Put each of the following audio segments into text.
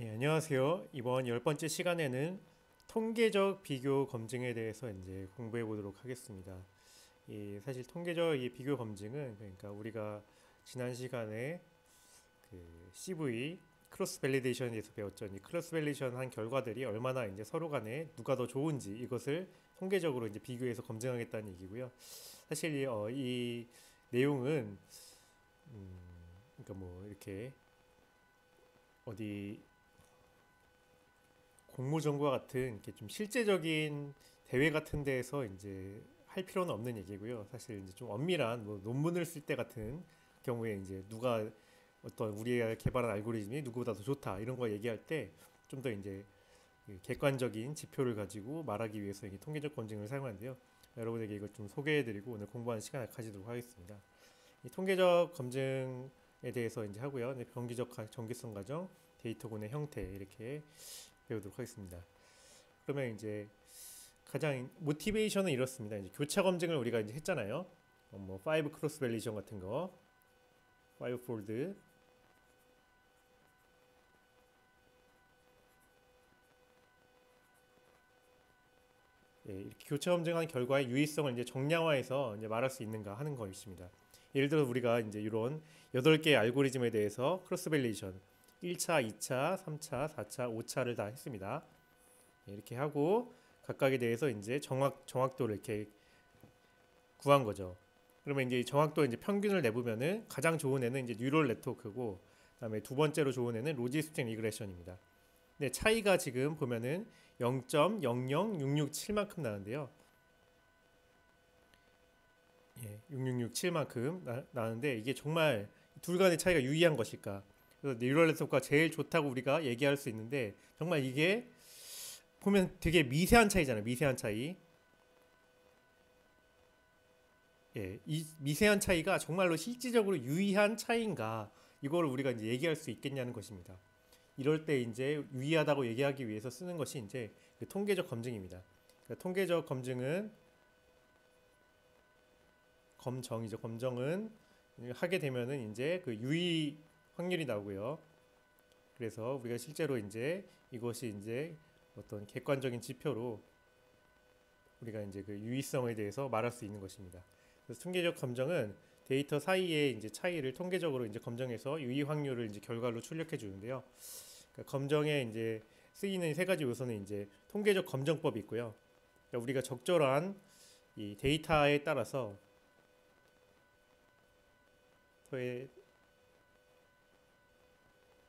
예, 안녕하세요. 이번 10번째 시간에는 통계적 비교 검증에 대해서 이제 공부해 보도록 하겠습니다. 사실 통계적 이 비교 검증은 그러니까 우리가 지난 시간에 그 CV 크로스 밸리데이션에 대해서 배웠죠. 이 크로스 밸리데이션 한 결과들이 얼마나 이제 서로 간에 누가 더 좋은지 이것을 통계적으로 이제 비교해서 검증하겠다는 얘기고요. 사실 이 내용은 그러니까 뭐 이렇게 어디 공모전과 같은 이렇게 좀 실제적인 대회 같은 데에서 이제 할 필요는 없는 얘기고요. 사실 이제 좀 엄밀한 뭐 논문을 쓸 때 같은 경우에 이제 누가 어떤 우리가 개발한 알고리즘이 누구보다 더 좋다 이런 거 얘기할 때 좀 더 이제 그 객관적인 지표를 가지고 말하기 위해서 이게 통계적 검증을 사용하는데요. 여러분에게 이걸 좀 소개해드리고 오늘 공부하는 시간을 가지도록 하겠습니다. 이 통계적 검증에 대해서 이제 하고요. 정기성 과정, 데이터군의 형태 이렇게 배우도록 하겠습니다. 그러면 이제 가장 모티베이션은 이렇습니다. 이제 교차 검증을 우리가 이제 했잖아요. 뭐 5 크로스 밸리션 같은 거, 5 폴드. 예, 이렇게 교차 검증한 결과의 유의성을 이제 정량화해서 이제 말할 수 있는가 하는 것입니다. 예를 들어 우리가 이제 이런 8개의 알고리즘에 대해서 크로스 밸리션 1차, 2차, 3차, 4차, 5차를 다 했습니다. 예, 이렇게 하고 각각에 대해서 이제 정확도를 이렇게 구한 거죠. 그러면 이제 정확도 이제 평균을 내보면은 가장 좋은 애는 이제 뉴럴 네트워크고, 그다음에 두 번째로 좋은 애는 로지스틱 리그레션입니다. 근데 차이가 지금 보면은 0.00667만큼 나는데요. 예, 6667만큼 나는데 이게 정말 둘 간의 차이가 유의한 것일까? 그래서 뉴럴 네트워크가 제일 좋다고 우리가 얘기할 수 있는데 정말 이게 보면 되게 미세한 차이잖아요. 미세한 차이. 예, 이 미세한 차이가 정말로 실질적으로 유의한 차이인가 이걸 우리가 이제 얘기할 수 있겠냐는 것입니다. 이럴 때 이제 유의하다고 얘기하기 위해서 쓰는 것이 이제 그 통계적 검증입니다. 그러니까 통계적 검증은 검정이죠. 검정은 하게 되면은 이제 그 유의 확률이 나오고요. 그래서 우리가 실제로 이제 이것이 이제 어떤 객관적인 지표로 우리가 이제 그 유의성에 대해서 말할 수 있는 것입니다. 그래서 통계적 검정은 데이터 사이의 이제 차이를 통계적으로 이제 검정해서 유의 확률을 이제 결과로 출력해 주는데요. 그러니까 검정에 이제 쓰이는 세 가지 요소는 이제 통계적 검정법이 있고요. 그러니까 우리가 적절한 이 데이터에 따라서 의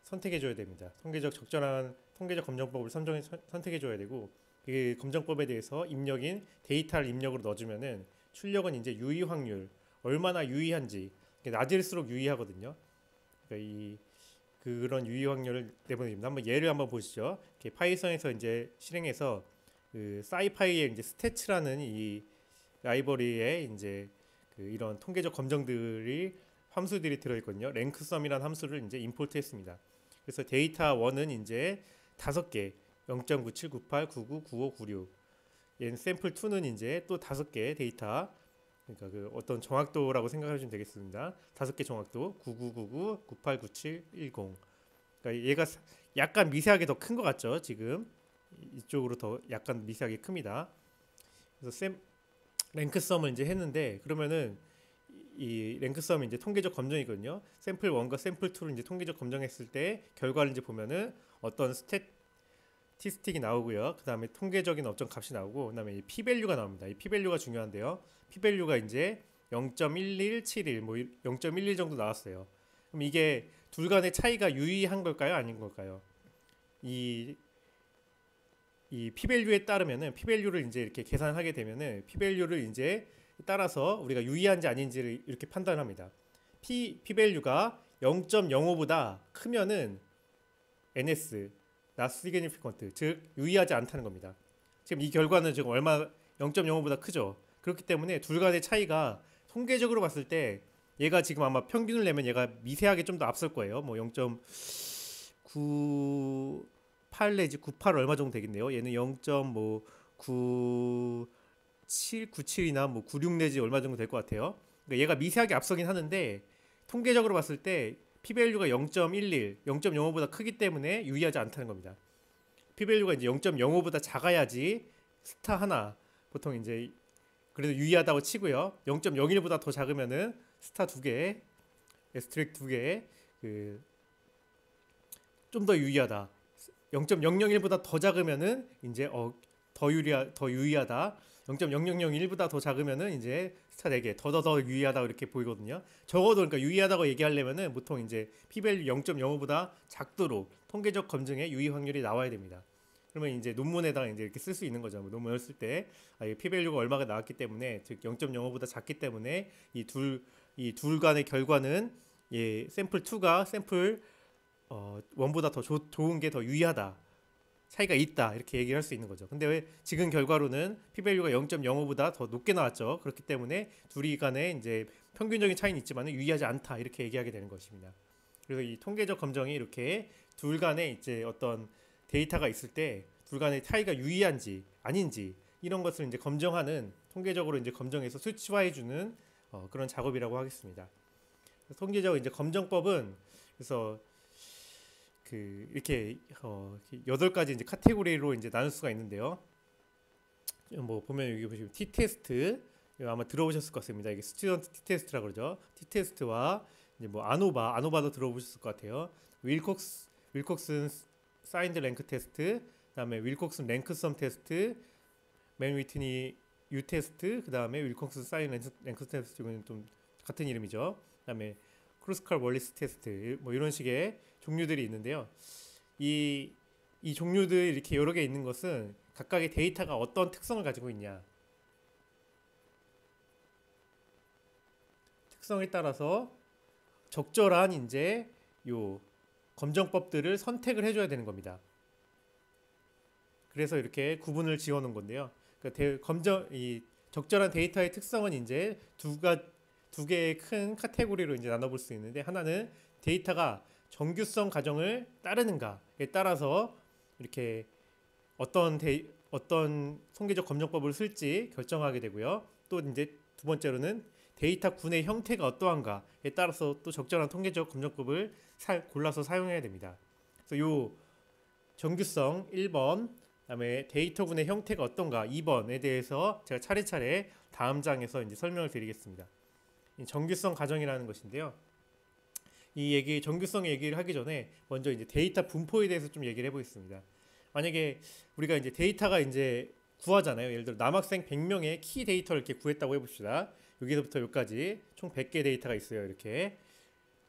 선택해 줘야 됩니다. 적절한 통계적 검정법을 선택해 줘야 되고 그 검정법에 대해서 입력인 데이터를 입력으로 넣어주면은 출력은 이제 유의 확률 얼마나 유의한지 낮을수록 유의하거든요. 그러니까 이 그런 유의 확률을 내보냅니다. 한번 예를 한번 보시죠. 파이썬에서 이제 실행해서 그 사이파이의 이제 스태츠라는 이 라이브러리에 이제 그 이런 통계적 검정들이 함수들이 들어있거든요. 랭크썸이라는 함수를 이제 임포트했습니다. 그래서 데이터 1은 이제 5개 0.9798, 99, 95, 96. 얘는 샘플 2는 이제 또 5개 데이터 그러니까 그 어떤 정확도라고 생각하시면 되겠습니다. 5개 정확도 9999, 98, 97, 10. 그러니까 얘가 약간 미세하게 더 큰 것 같죠? 지금 이쪽으로 더 약간 미세하게 큽니다. 그래서 랭크썸을 이제 했는데 그러면은 이 랭크썸이 이제 통계적 검정이거든요. 샘플 1과 샘플 2를 이제 통계적 검정했을 때 결과를 이제 보면은 어떤 스태티스틱이 나오고요. 그다음에 통계적인 어떤 값이 나오고 그다음에 이 p-밸류가 나옵니다. 이 p-밸류가 중요한데요. p-밸류가 이제 0.1171 뭐 0.11 정도 나왔어요. 그럼 이게 둘 간의 차이가 유의한 걸까요? 아닌 걸까요? 이 p-밸류에 따르면은 p-밸류를 이제 이렇게 계산하게 되면은 p-밸류를 이제 따라서 우리가 유의한지 아닌지를 이렇게 판단합니다. p-밸류가 0.05보다 크면은 ns not significant 즉 유의하지 않다는 겁니다. 지금 이 결과는 지금 얼마 0.05보다 크죠. 그렇기 때문에 둘 간의 차이가 통계적으로 봤을 때 얘가 지금 아마 평균을 내면 얘가 미세하게 좀 더 앞설 거예요. 뭐 0.98 내지 98 얼마 정도 되겠네요. 얘는 0.97, 97이나 뭐 96 내지 얼마 정도 될 것 같아요. 그러니까 얘가 미세하게 앞서긴 하는데 통계적으로 봤을 때 p-value가 0.11, 0.05보다 크기 때문에 유의하지 않다는 겁니다. p-value가 이제 0.05보다 작아야지 스타 하나 보통 이제 그래도 유의하다고 치고요. 0.01보다 더 작으면은 스타 두 개, 에스트릭 두 개, 좀 더 유의하다. 0.001보다 더 작으면은 이제 더 유의하다. 0.0001보다 더 작으면은 이제 스타 4개, 더 유의하다고 이렇게 보이거든요. 적어도 그러니까 유의하다고 얘기하려면은 보통 이제 p-value 0.05보다 작도록 통계적 검증의 유의 확률이 나와야 됩니다. 그러면 이제 논문에다가 이제 이렇게 쓸 수 있는 거죠. 논문을 쓸 때 이 p-value가 얼마가 나왔기 때문에 즉 0.05보다 작기 때문에 이 둘 간의 결과는 샘플 2가 샘플 1보다 더 좋은 게 더 유의하다. 차이가 있다 이렇게 얘기를 할 수 있는 거죠. 근데 왜 지금 결과로는 p-value가 0.05보다 더 높게 나왔죠. 그렇기 때문에 둘이 간에 이제 평균적인 차이는 있지만 유의하지 않다 이렇게 얘기하게 되는 것입니다. 그래서 이 통계적 검정이 이렇게 둘 간에 이제 어떤 데이터가 있을 때 둘 간의 차이가 유의한지 아닌지 이런 것을 이제 검정하는 통계적으로 이제 검정해서 수치화해 주는 그런 작업이라고 하겠습니다. 통계적 이제 검정법은 그래서 이렇게 8가지 이제 카테고리로 이제 나눌 수가 있는데요. 뭐 보면 여기 보시면 T 테스트 아마 들어보셨을 것 같습니다. 이게 스튜던트 T 테스트라고 그러죠. T 테스트와 이제 뭐 아노바도 들어보셨을 것 같아요. 윌콕슨 사인드 랭크 테스트, 그다음에 윌콕슨 랭크섬 테스트, 맨 위트니 U 테스트, 그다음에 윌콕슨 사인드 랭크 테스트 이거는 좀 같은 이름이죠. 그다음에 크루스칼 월리스 테스트 뭐 이런 식의 종류들이 있는데요. 이 종류들 이렇게 여러 개 있는 것은 각각의 데이터가 어떤 특성을 가지고 있냐 특성에 따라서 적절한 이제 요 검정법들을 선택을 해줘야 되는 겁니다. 그래서 이렇게 구분을 지어놓은 건데요. 그러니까 이 적절한 데이터의 특성은 이제 두 개의 큰 카테고리로 이제 나눠볼 수 있는데 하나는 데이터가 정규성 가정을 따르는가에 따라서 이렇게 어떤 통계적 검정법을 쓸지 결정하게 되고요. 또 이제 두 번째로는 데이터 군의 형태가 어떠한가에 따라서 또 적절한 통계적 검정법을 골라서 사용해야 됩니다. 그래서 요 정규성 1번, 그다음에 데이터군의 형태가 어떤가 2번에 대해서 제가 차례차례 다음 장에서 이제 설명을 드리겠습니다. 정규성 가정이라는 것인데요. 이 정규성 얘기를 하기 전에 먼저 이제 데이터 분포에 대해서 좀 얘기를 해보겠습니다. 만약에 우리가 이제 데이터가 이제 구하잖아요. 예를 들어 남학생 100명의 키 데이터를 이렇게 구했다고 해봅시다. 여기서부터 여기까지 총 100개 데이터가 있어요. 이렇게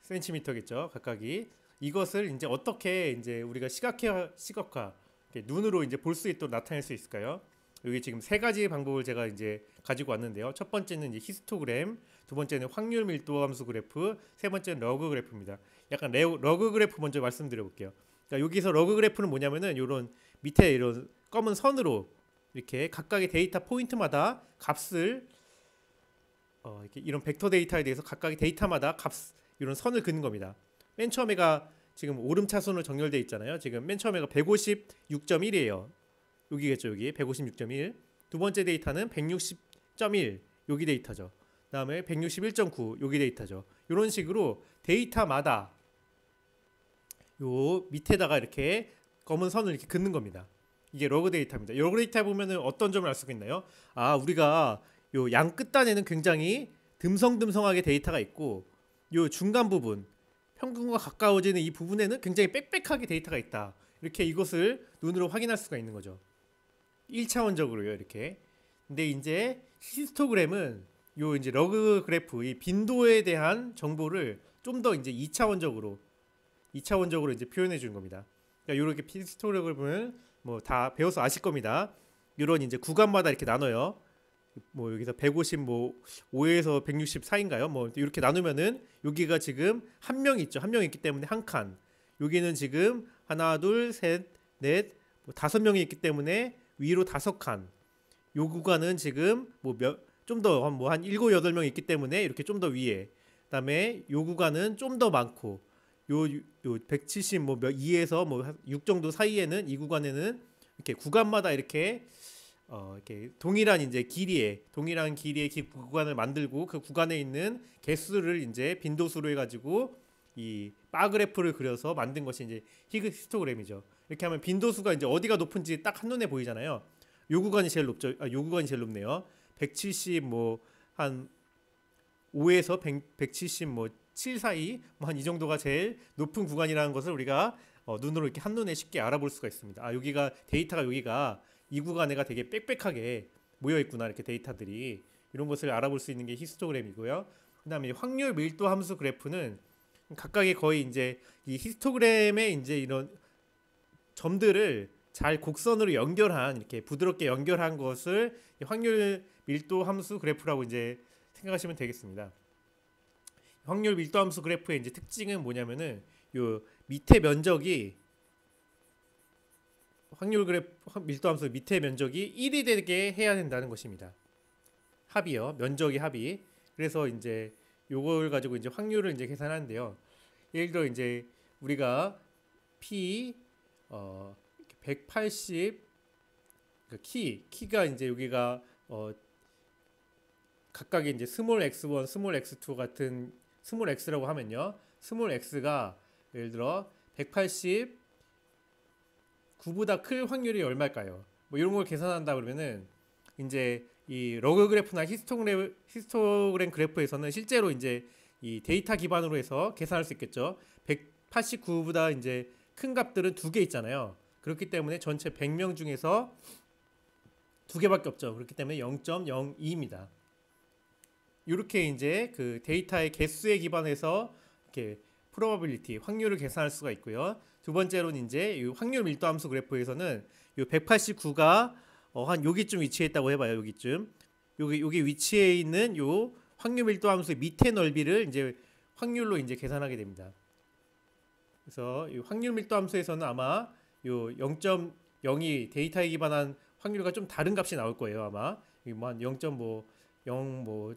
센티미터겠죠. 각각이 이것을 이제 어떻게 이제 우리가 시각화 눈으로 이제 볼 수 있도록 나타낼 수 있을까요? 여기 지금 세 가지 방법을 제가 이제 가지고 왔는데요. 첫 번째는 이제 히스토그램, 두 번째는 확률 밀도 함수 그래프, 세 번째는 러그 그래프입니다. 약간 러그 그래프 먼저 말씀드려 볼게요. 그러니까 여기서 러그 그래프는 뭐냐면은 이런 밑에 이런 검은 선으로 이렇게 각각의 데이터 포인트마다 값을 이렇게 이런 벡터 데이터에 대해서 각각의 데이터마다 이런 선을 그는 겁니다. 맨 처음에가 지금 오름차순으로 정렬되어 있잖아요. 지금 맨 처음에가 156.1이에요. 여기겠죠. 여기 156.1. 두 번째 데이터는 160.1 여기 데이터죠. 그다음에 161.9 여기 데이터죠. 이런 식으로 데이터마다 요 밑에다가 이렇게 검은 선을 이렇게 긋는 겁니다. 이게 러그 데이터입니다. 러그 데이터 보면은 어떤 점을 알 수가 있나요? 우리가 요 양 끝단에는 굉장히 듬성듬성하게 데이터가 있고 요 중간 부분 평균과 가까워지는 이 부분에는 굉장히 빽빽하게 데이터가 있다. 이렇게 이것을 눈으로 확인할 수가 있는 거죠. 1차원적으로요, 이렇게. 근데 이제 히스토그램은 요 이제 러그 그래프 이 빈도에 대한 정보를 좀 더 이제 2차원적으로 이제 표현해 주는 겁니다. 그러니까 이렇게 히스토그램을 보면 뭐 다 배워서 아실 겁니다. 이런 이제 구간마다 이렇게 나눠요. 뭐 여기서 150 뭐 5에서 160 사이인가요? 뭐 이렇게 나누면은 여기가 지금 한 명 있죠. 한 명 있기 때문에 한 칸. 여기는 지금 하나, 둘, 셋, 넷, 뭐 5명이 있기 때문에 위로 5칸. 요 구간은 지금 뭐 좀 더 한 7, 8명 있기 때문에 이렇게 좀 더 위에. 그다음에 요 구간은 좀 더 많고 요 170 뭐 2에서 뭐 6 정도 사이에는 이 구간에는 이렇게 구간마다 이렇게 동일한 길이의 구간을 만들고 그 구간에 있는 개수를 이제 빈도수로 해가지고 이 바 그래프를 그려서 만든 것이 이제 히스토그램이죠. 이렇게 하면 빈도수가 이제 어디가 높은지 딱 한눈에 보이잖아요. 요 구간이 제일 높죠. 요 구간이 제일 높네요. 170 뭐 한 5에서 170 뭐 7 사이 뭐 한 이 정도가 제일 높은 구간이라는 것을 우리가 눈으로 이렇게 한눈에 쉽게 알아볼 수가 있습니다. 아, 여기가 데이터가 여기가 이 구간에가 되게 빽빽하게 모여 있구나, 이렇게 데이터들이. 이런 것을 알아볼 수 있는 게 히스토그램이고요. 그다음에 확률 밀도 함수 그래프는 각각의 거의 이제 이 히스토그램의 이제 이런 점들을 잘 곡선으로 연결한, 이렇게 부드럽게 연결한 것을 확률 밀도 함수 그래프라고 이제 생각하시면 되겠습니다. 확률 밀도 함수 그래프의 이제 특징은 뭐냐면은 요 밑에 면적이 확률 그래프 밀도 함수 밑에 면적이 1이 되게 해야 된다는 것입니다. 합이요. 면적이 합이. 그래서 이제 요걸 가지고 이제 확률을 이제 계산하는데요. 예를 들어 이제 우리가 P 180 그 키가 이제 여기가 각각의 이제 스몰 x1, 스몰 x2 같은 스몰 x라고 하면요. 스몰 x가 예를 들어 189보다 클 확률이 얼마일까요? 뭐 이런 걸 계산한다 그러면은 이제 이 러그 그래프나 히스토그램 그래프에서는 실제로 이제 이 데이터 기반으로 해서 계산할 수 있겠죠. 189보다 이제 큰 값들은 두 개 있잖아요. 그렇기 때문에 전체 100명 중에서 두 개밖에 없죠. 그렇기 때문에 0.02입니다. 이렇게 이제 그 데이터의 개수에 기반해서 이렇게 probability 확률을 계산할 수가 있고요. 두 번째로는 이제 이 확률 밀도 함수 그래프에서는 이 189가 한 여기쯤 위치했다고 해봐요. 여기쯤 여기 위치해 있는 요 확률 밀도 함수의 밑에 넓이를 이제 확률로 이제 계산하게 됩니다. 그래서 이 확률 밀도 함수에서는 아마 요 0.02 데이터에 기반한 확률과 좀 다른 값이 나올 거예요. 아마 뭐한 0.5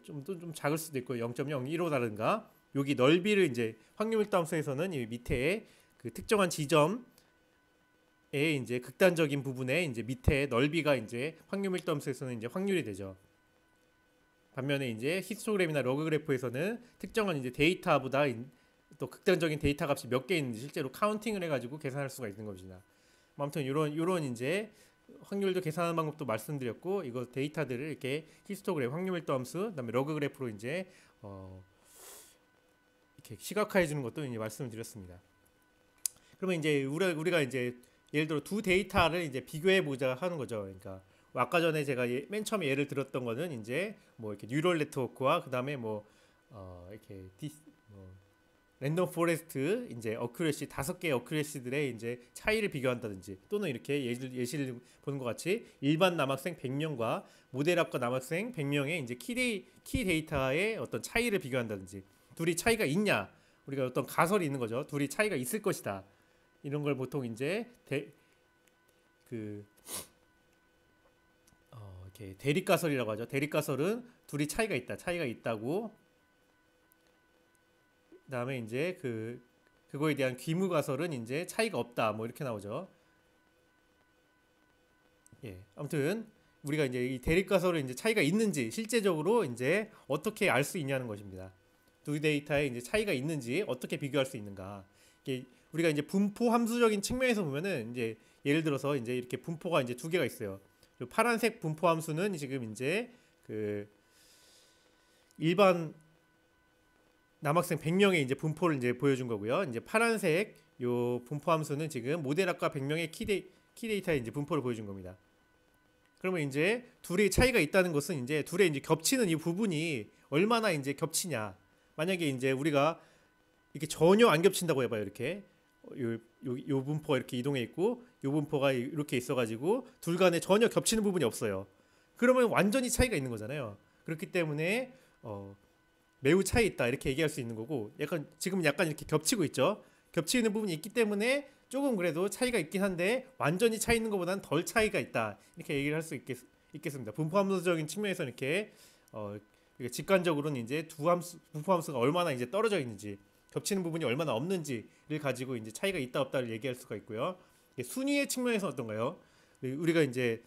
좀 작을 수도 있고 0.01호라든가 여기 넓이를 이제 확률 밀도 함수에서는 이 밑에 그 특정한 지점에 이제 극단적인 부분에 이제 밑에 넓이가 이제 확률 밀도 함수에서는 이제 확률이 되죠. 반면에 이제 히스토그램이나 러그 그래프에서는 특정한 이제 데이터보다 또 극단적인 데이터 값이 몇 개 있는지 실제로 카운팅을 해가지고 계산할 수가 있는 것입니다. 아무튼 이런 이제 확률도 계산하는 방법도 말씀드렸고, 이거 데이터들을 이렇게 히스토그램 확률 밀도 함수, 그다음에 러그 그래프로 이제 이렇게 시각화해 주는 것도 이제 말씀드렸습니다. 그러면 이제 우리가 이제 예를 들어 두 데이터를 이제 비교해 보자 하는 거죠. 그러니까 아까 전에 제가 맨 처음에 예를 들었던 거는 이제 뭐 이렇게 뉴럴 네트워크와 그다음에 뭐 이렇게 랜덤 포레스트 이제 어큐레시 5개의 어큐레시들의 이제 차이를 비교한다든지, 또는 이렇게 예시를 보는 것 같이 일반 남학생 100명과 모델학과 남학생 100명의 이제 키 데이터의 어떤 차이를 비교한다든지, 둘이 차이가 있냐, 우리가 어떤 가설이 있는 거죠. 둘이 차이가 있을 것이다. 이런 걸 보통 이제 이렇게 대립가설이라고 하죠. 대립가설은 둘이 차이가 있다고. 그다음에 이제 그거에 대한 귀무가설은 이제 차이가 없다. 뭐 이렇게 나오죠. 예. 아무튼 우리가 이제 이 대립가설은 이제 차이가 있는지 실제적으로 이제 어떻게 알 수 있냐는 것입니다. 두 데이터에 이제 차이가 있는지 어떻게 비교할 수 있는가. 이게 우리가 이제 분포 함수적인 측면에서 보면은 이제 예를 들어서 이제 이렇게 분포가 이제 두 개가 있어요. 파란색 분포 함수는 지금 이제 그 일반 남학생 100명의 이제 분포를 이제 보여준 거고요. 이제 파란색 요 분포 함수는 지금 모델학과 100명의 키 데이터의 이제 분포를 보여준 겁니다. 그러면 이제 둘의 차이가 있다는 것은 이제 둘의 이제 겹치는 이 부분이 얼마나 이제 겹치냐. 만약에 이제 우리가 이렇게 전혀 안 겹친다고 해봐요. 이렇게 요 분포가 이렇게 이동해 있고 요 분포가 이렇게 있어가지고 둘 간에 전혀 겹치는 부분이 없어요. 그러면 완전히 차이가 있는 거잖아요. 그렇기 때문에 매우 차이 있다 이렇게 얘기할 수 있는 거고, 지금 약간 이렇게 겹치고 있죠. 겹치는 부분이 있기 때문에 조금 그래도 차이가 있긴 한데 완전히 차이 있는 것보다는 덜 차이가 있다 이렇게 얘기를 할 수 있겠습니다. 분포 함수적인 측면에서 이렇게 직관적으로는 이제 분포 함수가 얼마나 이제 떨어져 있는지, 겹치는 부분이 얼마나 없는지를 가지고 이제 차이가 있다 없다를 얘기할 수가 있고요. 순위의 측면에서 어떤가요? 우리가 이제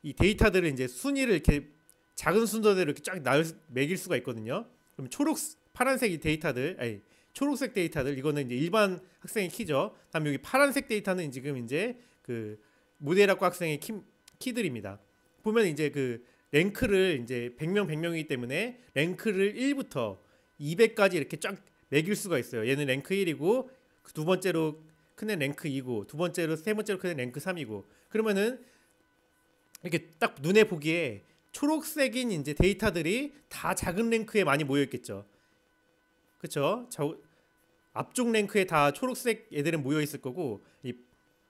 이 데이터들을 이제 순위를 이렇게 작은 순서대로 이렇게 쫙 매길 수가 있거든요. 그럼 파란색 이 데이터들, 초록색 데이터들 이거는 이제 일반 학생의 키죠. 다음 여기 파란색 데이터는 지금 이제 그 모델학과 학생의 키들입니다. 보면 이제 그 랭크를 이제 100명 100명이기 때문에 랭크를 1부터 200까지 이렇게 쫙 매길 수가 있어요. 얘는 랭크 1이고 두 번째로 큰 애 랭크 2고 두 번째로 세 번째로 큰 애 랭크 3이고 그러면은 이렇게 딱 눈에 보기에 초록색인 이제 데이터들이 다 작은 랭크에 많이 모여 있겠죠. 그렇죠? 앞쪽 랭크에 다 초록색 애들은 모여 있을 거고 이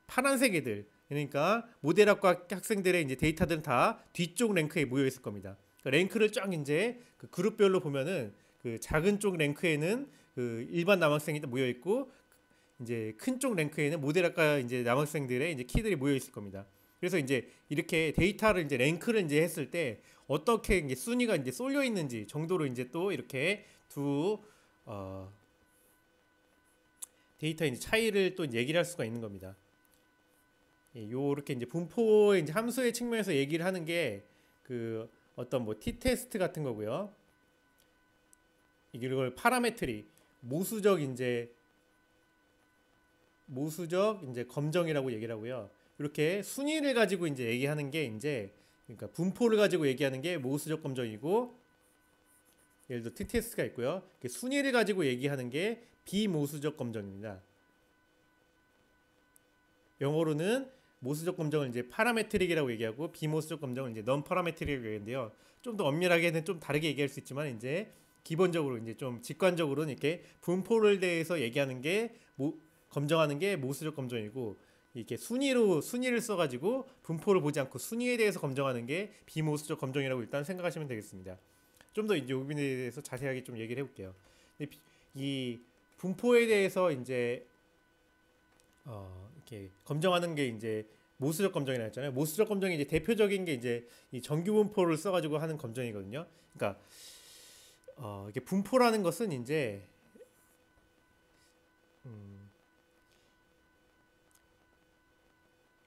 파란색 애들 그러니까 모델학과 학생들의 이제 데이터들은 다 뒤쪽 랭크에 모여 있을 겁니다. 그러니까 랭크를 쫙 이제 그 그룹별로 보면은 그 작은 쪽 랭크에는 그 일반 남학생이 모여 있고 이제 큰 쪽 랭크에는 모델학과 이제 남학생들의 이제 키들이 모여 있을 겁니다. 그래서 이제 이렇게 데이터를 이제 랭크를 이제 했을 때 어떻게 이제 순위가 이제 쏠려 있는지 정도로 이제 또 이렇게 두 데이터의 이제 차이를 또 얘기를 할 수가 있는 겁니다. 예, 요렇게 이제 분포의 이제 함수의 측면에서 얘기를 하는 게 그 어떤 뭐 t-테스트 같은 거고요. 이걸 파라메트리 모수적 이제 검정이라고 얘기를 하고요. 이렇게 순위를 가지고 이제 얘기하는 게 이제 그러니까 분포를 가지고 얘기하는 게 모수적 검정이고 예를 들어 t-테스트가 있고요. 순위를 가지고 얘기하는 게 비모수적 검정입니다. 영어로는 모수적 검정을 이제 파라메트릭이라고 얘기하고 비모수적 검정을 이제 넌 파라메트릭이라고 얘기하는데요. 좀 더 엄밀하게는 좀 다르게 얘기할 수 있지만 이제 기본적으로 이제 좀 직관적으로는 이렇게 분포를 대해서 얘기하는 게 검정하는 게 모수적 검정이고 이렇게 순위를 써가지고 분포를 보지 않고 순위에 대해서 검정하는 게 비모수적 검정이라고 일단 생각하시면 되겠습니다. 좀 더 이제 이 부분에 대해서 자세하게 좀 얘기를 해볼게요. 이 분포에 대해서 이제 이렇게 검정하는 게 이제 모수적 검정이라 했잖아요. 모수적 검정이 이제 대표적인 게 이제 이 정규 분포를 써가지고 하는 검정이거든요. 그러니까 이게 분포라는 것은 이제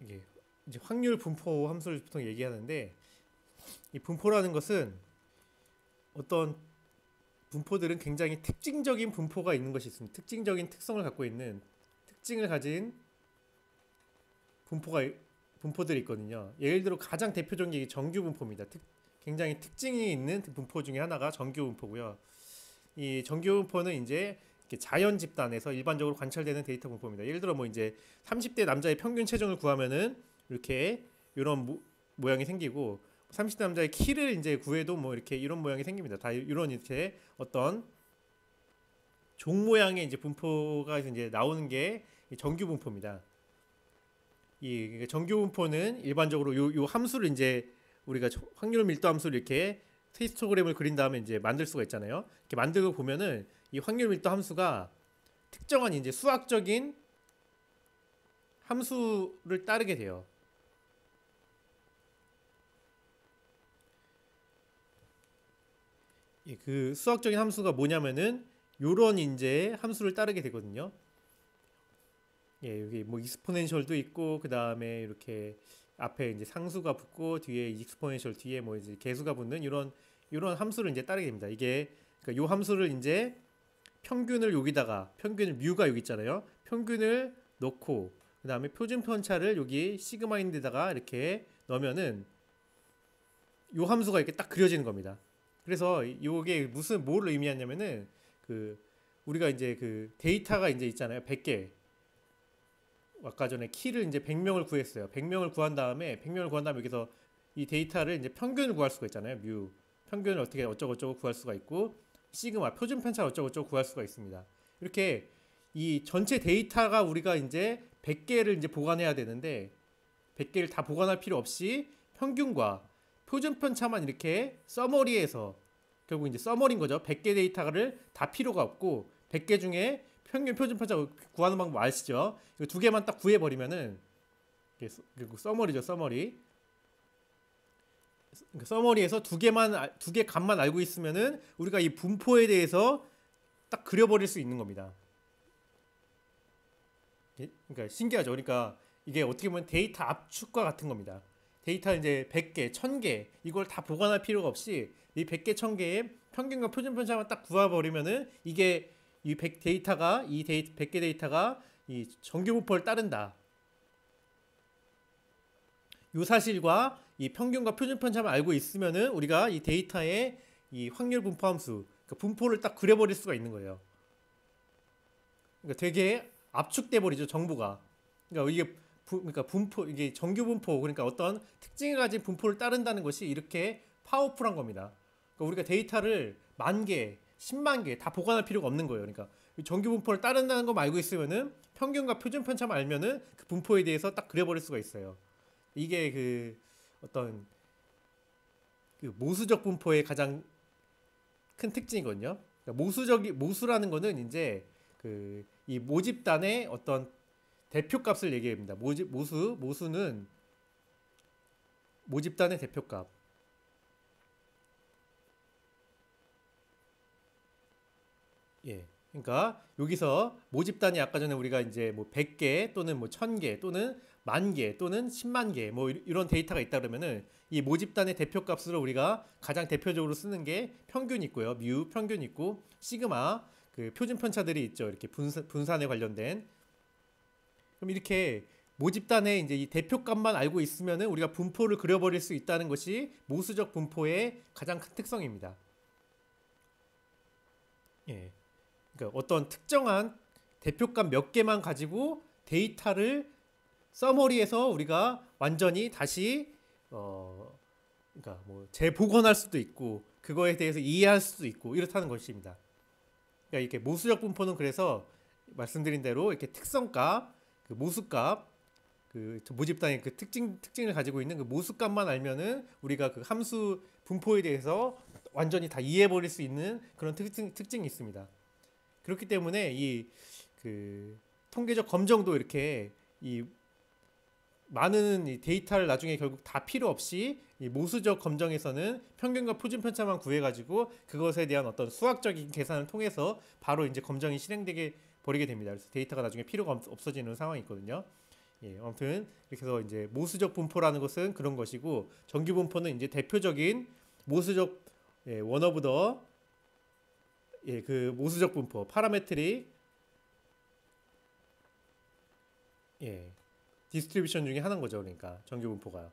이게 이제 확률 분포 함수를 보통 얘기하는데 이 분포라는 것은 어떤 분포들은 굉장히 특징적인 분포가 있는 것이 있습니다. 특징적인 특성을 갖고 있는 특징을 가진 분포들이 있거든요. 예를 들어 가장 대표적인 게 정규 분포입니다. 굉장히 특징이 있는 분포 중에 하나가 정규 분포고요. 이 정규 분포는 이제 자연 집단에서 일반적으로 관찰되는 데이터 분포입니다. 예를 들어 뭐 이제 30대 남자의 평균 체중을 구하면은 이렇게 이런 모양이 생기고 30대 남자의 키를 이제 구해도 뭐 이렇게 이런 모양이 생깁니다. 다 이런 이렇게 어떤 종 모양의 이제 분포가 이제 나오는 게 정규 분포입니다. 이 정규 분포는 일반적으로 요 함수를 이제 우리가 확률 밀도 함수를 이렇게 히스토그램을 그린 다음에 이제 만들 수가 있잖아요. 이렇게 만들고 보면은 이 확률 밀도 함수가 특정한 이제 수학적인 함수를 따르게 돼요. 그 수학적인 함수가 뭐냐면은 요런 이제 함수를 따르게 되거든요. 예, 여기 뭐 익스포넨셜도 있고 그 다음에 이렇게 앞에 이제 상수가 붙고 뒤에 익스포넨셜 뒤에 뭐 이제 개수가 붙는 이런 함수를 이제 따르게 됩니다. 이게 그러니까 요 함수를 이제 평균을 여기다가 평균을 뮤가 여기 있잖아요. 평균을 넣고 그 다음에 표준 편차를 여기 시그마인데다가 이렇게 넣으면은 요 함수가 이렇게 딱 그려지는 겁니다. 그래서 요게 뭐를 의미하냐면은 그 우리가 이제 그 데이터가 이제 있잖아요. 100개. 아까 전에 키를 이제 100명을 구했어요. 100명을 구한 다음에 여기서 이 데이터를 이제 평균을 구할 수가 있잖아요. 뮤. 평균을 어떻게 어쩌고저쩌고 구할 수가 있고 시그마 표준 편차 어쩌고저쩌고 구할 수가 있습니다. 이렇게 이 전체 데이터가 우리가 이제 100개를 이제 보관해야 되는데 100개를 다 보관할 필요 없이 평균과 표준 편차만 이렇게 서머리에서 결국 이제 서머리인 거죠. 100개 데이터를 다 필요가 없고 100개 중에 평균 표준 편차 구하는 방법 아시죠? 이거 두 개만 딱 구해 버리면은 그리고 서머리죠. 서머리. 서머리에서 두 개 값만 알고 있으면은 우리가 이 분포에 대해서 딱 그려버릴 수 있는 겁니다. 그러니까 신기하죠. 그러니까 이게 어떻게 보면 데이터 압축과 같은 겁니다. 데이터 이제 100개, 1000개 이걸 다 보관할 필요가 없이 이 100개, 1000개의 평균과 표준 편차만 딱 구해버리면은 이게 이 100개 데이터가 이 정규 분포를 따른다. 이 사실과 이 평균과 표준 편차만 알고 있으면은 우리가 이 데이터의 이 확률 분포 함수, 그러니까 분포를 딱 그려버릴 수가 있는 거예요. 그러니까 되게 압축돼 버리죠, 정보가. 그러니까 그러니까 분포, 이게 정규 분포, 그러니까 어떤 특징을 가진 분포를 따른다는 것이 이렇게 파워풀한 겁니다. 그러니까 우리가 데이터를 10,000개, 100,000개 다 보관할 필요가 없는 거예요. 그러니까 정규 분포를 따른다는 거 알고 있으면은 평균과 표준 편차만 알면은 그 분포에 대해서 딱 그려버릴 수가 있어요. 이게 그 어떤 그 모수적 분포의 가장 큰 특징이거든요. 그러니까 모수라는 거는 이제 그 이 모집단의 어떤 대표값을 얘기합니다. 모수는 모집단의 대표값. 예. 그러니까 여기서 모집단이 아까 전에 우리가 이제 뭐 100개 또는 뭐 1000개 또는 10,000개 또는 10만 개 뭐 이런 데이터가 있다 그러면은 이 모집단의 대표값으로 우리가 가장 대표적으로 쓰는 게 평균 있고요. 뮤 평균 있고 시그마 그 표준 편차들이 있죠. 이렇게 분산에 관련된. 그럼 이렇게 모집단의 이제 이 대표값만 알고 있으면은 우리가 분포를 그려버릴 수 있다는 것이 모수적 분포의 가장 큰 특성입니다. 예. 그러니까 어떤 특정한 대표값 몇 개만 가지고 데이터를 서머리에서 우리가 완전히 다시 그러니까 뭐 재복원할 수도 있고 그거에 대해서 이해할 수도 있고 이렇다는 것입니다. 그러니까 이렇게 모수적 분포는 그래서 말씀드린 대로 이렇게 특성값, 그 모수값, 그 모집단의 그 특징을 가지고 있는 그 모수값만 알면은 우리가 그 함수 분포에 대해서 완전히 다 이해해 버릴 수 있는 그런 특징이 있습니다. 그렇기 때문에 이 그 통계적 검정도 이렇게 이 많은 이 데이터를 나중에 결국 다 필요 없이 이 모수적 검정에서는 평균과 표준 편차만 구해가지고 그것에 대한 어떤 수학적인 계산을 통해서 바로 이제 검정이 실행되게 버리게 됩니다. 그래서 데이터가 나중에 필요가 없어지는 상황이 있거든요. 예, 아무튼 이렇게 해서 이제 모수적 분포라는 것은 그런 것이고 정규 분포는 이제 대표적인 모수적 원 오브 더 그 모수적 분포 파라메트릭 디스트리뷰션 중에 하나인 거죠. 그러니까 정규 분포가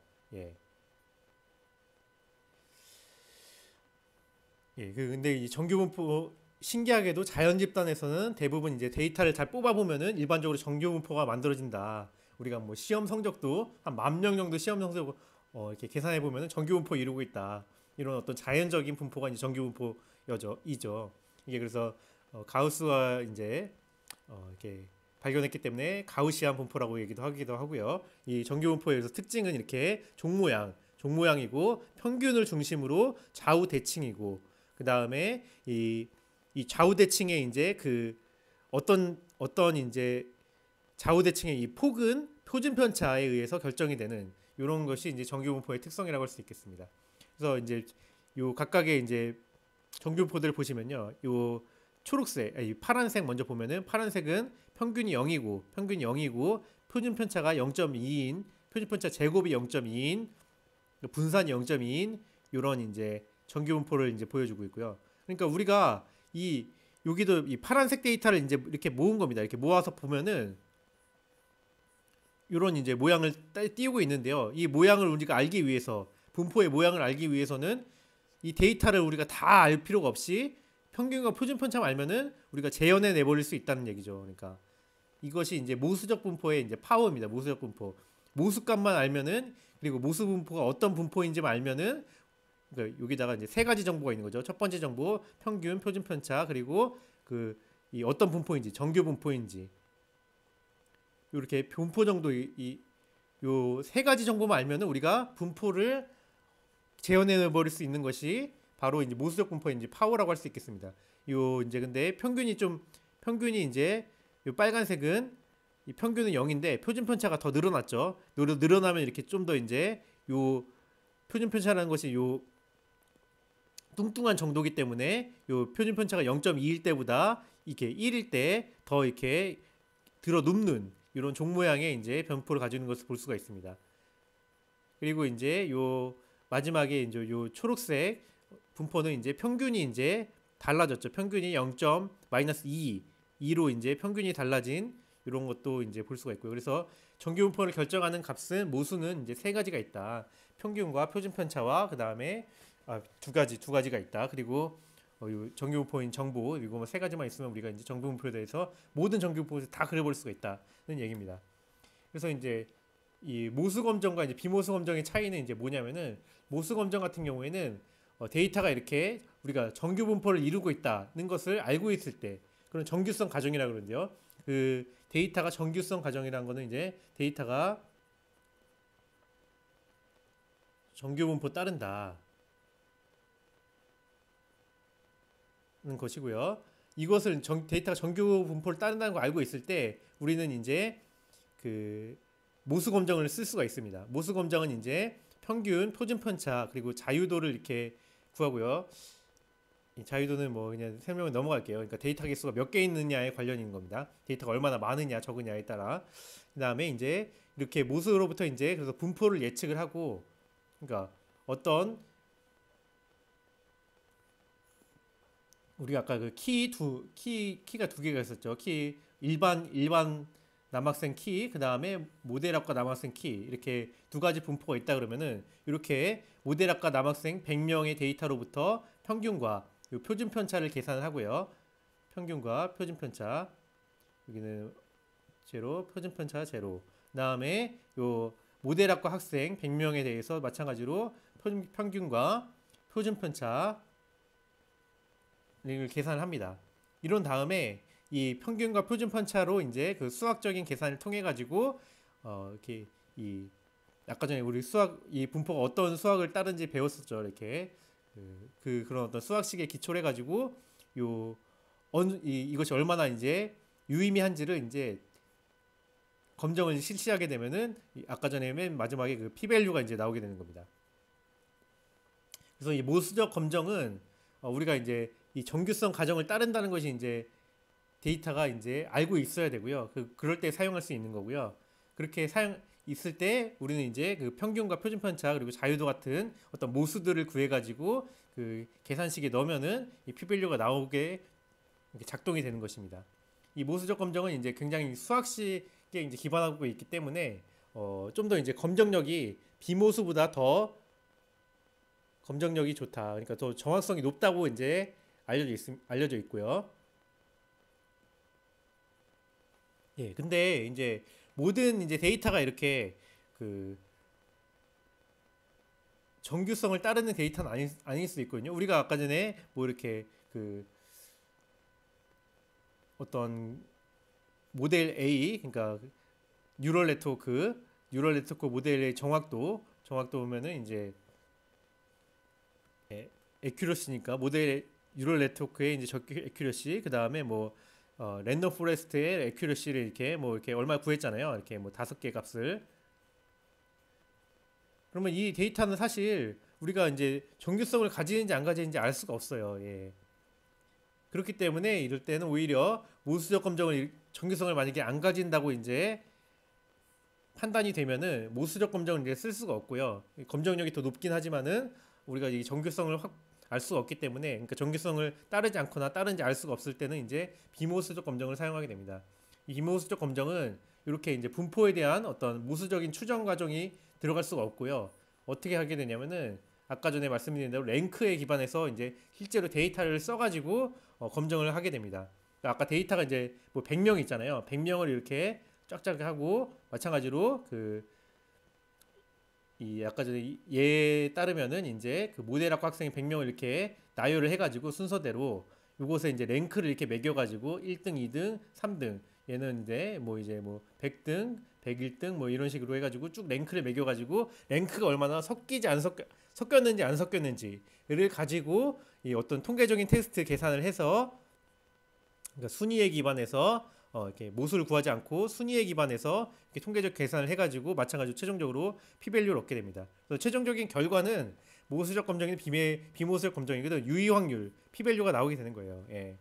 근데 이 정규 분포 신기하게도 자연 집단에서는 대부분 이제 데이터를 잘 뽑아 보면은 일반적으로 정규 분포가 만들어진다. 우리가 뭐 시험 성적도 한 10,000명 정도 시험 성적 이렇게 계산해 보면은 정규 분포 이루고 있다. 이런 어떤 자연적인 분포가 이제 정규 분포이죠. 이게 그래서 가우스와 이제 이렇게 발견했기 때문에 가우시안 분포라고 얘기도 하기도 하고요. 이 정규 분포의 특징은 이렇게 종모양이고 평균을 중심으로 좌우 대칭이고 그 다음에 이 좌우 대칭의 이제 그 어떤 이제 좌우 대칭의 이 폭은 표준 편차에 의해서 결정이 되는 이런 것이 이제 정규 분포의 특성이라고 할 수 있겠습니다. 그래서 이제 요 각각의 이제 정규 분포들을 보시면요, 요 초록색, 파란색 먼저 보면은 파란색은 평균이 0이고 표준 편차가 0.2인 표준 편차 제곱이 0.2인 분산이 0.2인 이런 이제 정규 분포를 이제 보여주고 있고요. 그러니까 우리가 여기도 이 파란색 데이터를 이제 이렇게 모은 겁니다. 이렇게 모아서 보면은 이런 이제 모양을 띄우고 있는데요. 이 모양을 우리가 알기 위해서 분포의 모양을 알기 위해서는 이 데이터를 우리가 다 알 필요가 없이 평균과 표준 편차만 알면은 우리가 재현해 내버릴 수 있다는 얘기죠. 그러니까 이것이 이제 모수적 분포의 이제 파워입니다. 모수적 분포. 모수값만 알면은 그리고 모수 분포가 어떤 분포인지만 알면은 그러니까 여기다가 이제 세 가지 정보가 있는 거죠. 첫 번째 정보 평균, 표준 편차 그리고 이 어떤 분포인지 정규 분포인지 이렇게 분포 정도 요 세 가지 정보만 알면은 우리가 분포를 재현해 버릴 수 있는 것이 바로 이제 모수적 분포의 이제 파워라고 할 수 있겠습니다. 요 이제 근데 평균이 이제 요 빨간색은 이 평균은 0인데 표준 편차가 더 늘어났죠. 늘어나면 이렇게 좀 더 이제 요 표준 편차라는 것이 요 뚱뚱한 정도기 때문에 요 표준 편차가 0.2일 때보다 이렇게 1일 때 더 이렇게 들어 눕는 이런 종 모양의 이제 변포를 가지고 있는 것을 볼 수가 있습니다. 그리고 이제 요 마지막에 이제 요 초록색 분포는 이제 평균이 이제 달라졌죠. 평균이 0.-2로 이제 평균이 달라진 이런 것도 이제 볼 수가 있고요. 그래서 정규 분포를 결정하는 값은 모수는 이제 세 가지가 있다. 평균과 표준 편차와 그 다음에 두 가지가 있다. 그리고 요 정규 분포인 정보 이거 세 가지만 있으면 우리가 이제 정규 분포에 대해서 모든 정규 분포를 다 그려볼 수가 있다는 얘기입니다. 그래서 이제 이 모수 검정과 이제 비모수 검정의 차이는 이제 뭐냐면은 모수 검정 같은 경우에는 데이터가 이렇게 우리가 정규 분포를 이루고 있다는 것을 알고 있을 때 그런 정규성 가정이라고 그러는데요. 그 데이터가 정규성 가정이라는 거는 이제 데이터가 정규 분포 따른다. 는 것이고요. 이것을 데이터가 정규 분포를 따른다는 걸 알고 있을 때 우리는 이제 그 모수 검정을 쓸 수가 있습니다. 모수 검정은 이제 평균, 표준 편차 그리고 자유도를 이렇게 구하고요. 이 자유도는 뭐 그냥 설명을 넘어갈게요. 그러니까 데이터 개수가 몇 개 있느냐에 관련이 있는 겁니다. 데이터가 얼마나 많으냐 적으냐에 따라. 그다음에 이제 이렇게 모수로부터 이제 그래서 분포를 예측을 하고 그러니까 어떤 우리가 아까 그 키가 두 개가 있었죠. 키 일반 남학생 키, 그 다음에 모델학과 남학생 키 이렇게 두 가지 분포가 있다 그러면은 이렇게 모델학과 남학생 100명의 데이터로부터 평균과 요 표준 편차를 계산을 하고요. 평균과 표준 편차 여기는 제로, 표준 편차 제로. 그다음에 요 모델학과 학생 100명에 대해서 마찬가지로 평균과 표준 편차 를 계산을 합니다. 이런 다음에 이 평균과 표준 편차로 이제 그 수학적인 계산을 통해 가지고 이렇게 이 아까 전에 우리 수학 이 분포가 어떤 수학을 따른지 배웠었죠. 이렇게 그런 어떤 수학식에 기초를 해가지고 이것이 얼마나 이제 유의미한지를 이제 검정을 실시하게 되면은 아까 전에 맨 마지막에 그 p-밸류가 이제 나오게 되는 겁니다. 그래서 이 모수적 검정은 우리가 이제 이 정규성 가정을 따른다는 것이 이제 데이터가 이제 알고 있어야 되고요. 그럴 때 사용할 수 있는 거고요. 그렇게 있을 때 우리는 이제 그 평균과 표준 편차 그리고 자유도 같은 어떤 모수들을 구해 가지고 그 계산식에 넣으면은 이 p-밸류가 나오게 작동이 되는 것입니다. 이 모수적 검정은 이제 굉장히 수학식에 이제 기반하고 있기 때문에 좀 더 이제 검정력이 비모수보다 더 검정력이 좋다. 그러니까 더 정확성이 높다고 이제 알려져 있고요. 예, 근데 이제 모든 이제 데이터가 이렇게 그 정규성을 따르는 데이터는 아닐 수 있거든요. 우리가 아까 전에 뭐 이렇게 그 어떤 모델 A, 그러니까 뉴럴 네트워크 모델의 정확도 보면은 이제 에큐러시니까 모델 뉴럴 네트워크의 이제 에큐러시, 그 다음에 뭐 랜덤 포레스트의 에큐러시를 이렇게 얼마 구했잖아요. 이렇게 뭐 5개 값을. 그러면 이 데이터는 사실 우리가 이제 정규성을 가지는지 안 가지는지 알 수가 없어요. 예. 그렇기 때문에 이럴 때는 오히려 모수적 검정을 정규성을 만약에 안 가진다고 이제 판단이 되면은 모수적 검정을 이제 쓸 수가 없고요. 검정력이 더 높긴 하지만은 우리가 이 정규성을 알 수가 없기 때문에 그러니까 정규성을 따르지 않거나 따르는지 알 수가 없을 때는 이제 비모수적 검정을 사용하게 됩니다. 이 비모수적 검정은 이렇게 이제 분포에 대한 어떤 모수적인 추정 과정이 들어갈 수가 없고요. 어떻게 하게 되냐면은 아까 전에 말씀드린 대로 랭크에 기반해서 이제 실제로 데이터를 써가지고 검정을 하게 됩니다. 그러니까 아까 데이터가 이제 뭐 100명 있잖아요. 100명을 이렇게 쫙쫙 하고 마찬가지로 이 아까 전에 얘에 따르면은 이제 그 모델학과 학생이 100명을 이렇게 나열을 해가지고 순서대로 요것에 이제 랭크를 이렇게 매겨가지고 1등, 2등, 3등 얘는 이제 뭐 100등, 101등 뭐 이런 식으로 해가지고 쭉 랭크를 매겨가지고 랭크가 얼마나 섞였는지 안 섞였는지를 가지고 이 어떤 통계적인 테스트 계산을 해서 그러니까 순위에 기반해서 이렇게 모수를 구하지 않고 순위에 기반해서 이렇게 통계적 계산을 해가지고 마찬가지로 최종적으로 p-밸류를 얻게 됩니다. 그래서 최종적인 결과는 모수적 검정이든 비모수적 검정이든 유의 확률 p-밸류가 나오게 되는 거예요. 예.